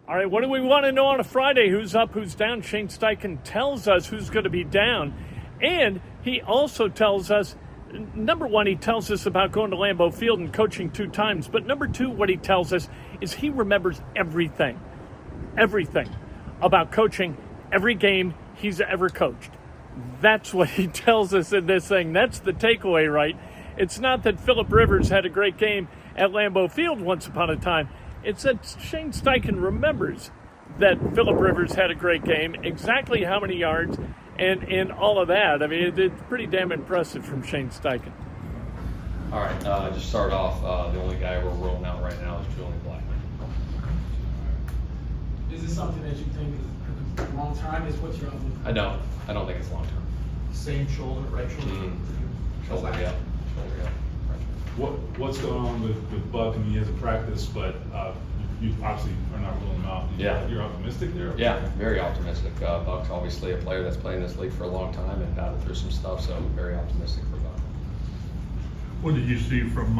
All right, what do we want to know on a Friday? Who's up, who's down? Shane Steichen tells us who's going to be down. And he also tells us, number one, he tells us about going to Lambeau Field and coaching 2 times. But number 2, what he tells us is he remembers everything about coaching every game he's ever coached. That's what he tells us in this thing. That's the takeaway, right? It's not that Philip Rivers had a great game at Lambeau Field once upon a time. It's that Shane Steichen remembers that Philip Rivers had a great game, exactly how many yards, and all of that. I mean, it's pretty damn impressive from Shane Steichen. All right, just start off. The only guy we're rolling out right now is Julian Blackmon. Is this something that you think is long time? Is what you're on? I don't think it's long term. Same shoulder, right shoulder. Shoulder, yeah. What's going on with Buck? I mean, he has a practice, but you obviously are not ruling him out. You're optimistic there? Yeah, very optimistic. Buck's obviously a player that's played in this league for a long time and battled through some stuff, so I'm very optimistic for Buck. What did you see from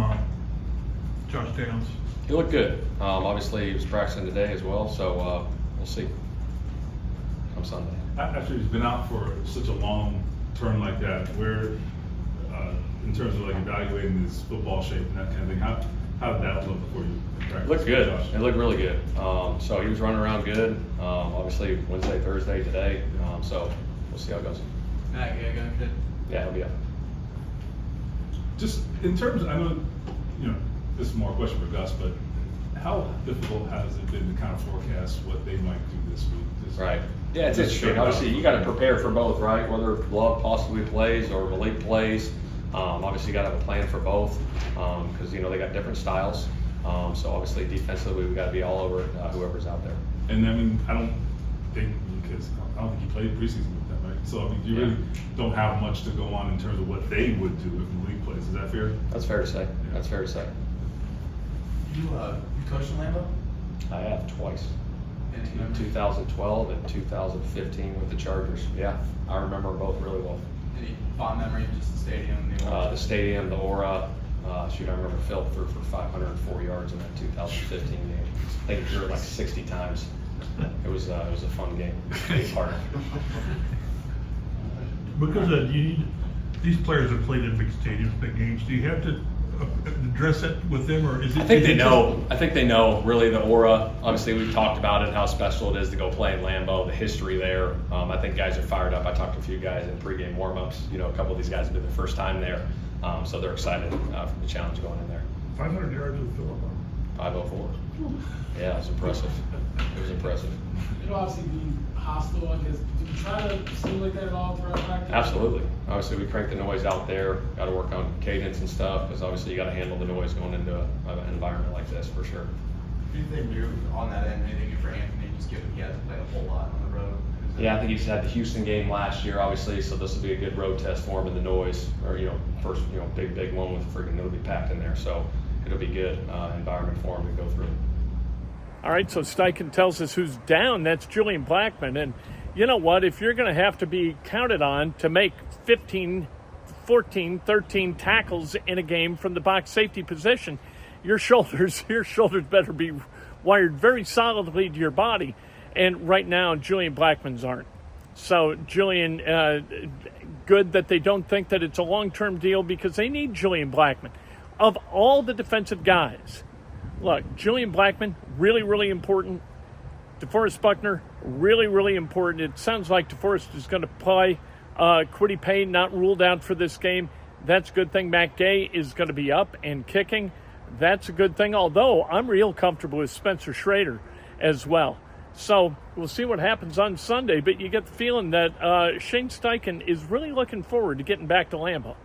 Josh Downs? He looked good. Obviously, he was practicing today as well, so we'll see come Sunday. After he's been out for such a long term like that, where in terms of like evaluating his football shape and that kind of thing, how did that look before you practiced? It looked good. Josh? It looked really good. So he was running around good. Obviously Wednesday, Thursday, today. So we'll see how it goes. Yeah, he'll be up. Just in terms, I know, this is more a question for Gus, but how difficult has it been to kind of forecast what they might do this week? Right. Yeah, it's interesting. Obviously, you got to prepare for both, right? Whether Love possibly plays or Malik plays. Obviously, you got to have a plan for both because they got different styles. So obviously, defensively, we got to be all over whoever's out there. And I mean, I don't think you played preseason with them, right? So I mean, you really don't have much to go on in terms of what they would do if Malik plays. Is that fair? That's fair to say. Yeah. That's fair to say. You coached in Lambeau? I have twice. And 2012 and 2015 with the Chargers. Yeah, I remember them both really well. Any fond memory of just the stadium? The stadium, the aura. I remember Phil threw for 504 yards in that 2015 game. I think he threw it like 60 times. It was a fun game. Big part. Because these players have played in big stadiums, big games. Do you have to address that with them, or is it? I think they know. I think they know really the aura. Obviously, we've talked about it, how special it is to go play in Lambeau, the history there. I think guys are fired up. I talked to a few guys in pregame warmups. A couple of these guys have been their first time there, so they're excited for the challenge going in there. 500 yards with Philip. 504. Yeah, it was impressive. It was impressive. Obviously be hostile, I guess. Do you try to simulate that at all throughout practice? Absolutely. Obviously, we crank the noise out there. Got to work on cadence and stuff because obviously you got to handle the noise going into an environment like this for sure. Anything new on that end? Anything new for Anthony? Just given he hasn't played a whole lot on the road. Yeah, I think he's had the Houston game last year, obviously, so this will be a good road test for him in the noise, or first big one with friggin' it'll be packed in there, so it'll be good environment for him to go through. All right, so Steichen tells us who's down. That's Julian Blackmon. And you know what? If you're going to have to be counted on to make 15, 14, 13 tackles in a game from the box safety position, your shoulders better be wired very solidly to your body. And right now, Julian Blackmon's aren't. So Julian, good that they don't think that it's a long-term deal because they need Julian Blackmon. Of all the defensive guys, look, Julian Blackmon, really, really important. DeForest Buckner, really, really important. It sounds like DeForest is going to play. Kwity Paye not ruled out for this game. That's a good thing. Matt Gay is going to be up and kicking. That's a good thing, although I'm real comfortable with Spencer Schrader as well. So we'll see what happens on Sunday, but you get the feeling that Shane Steichen is really looking forward to getting back to Lambeau.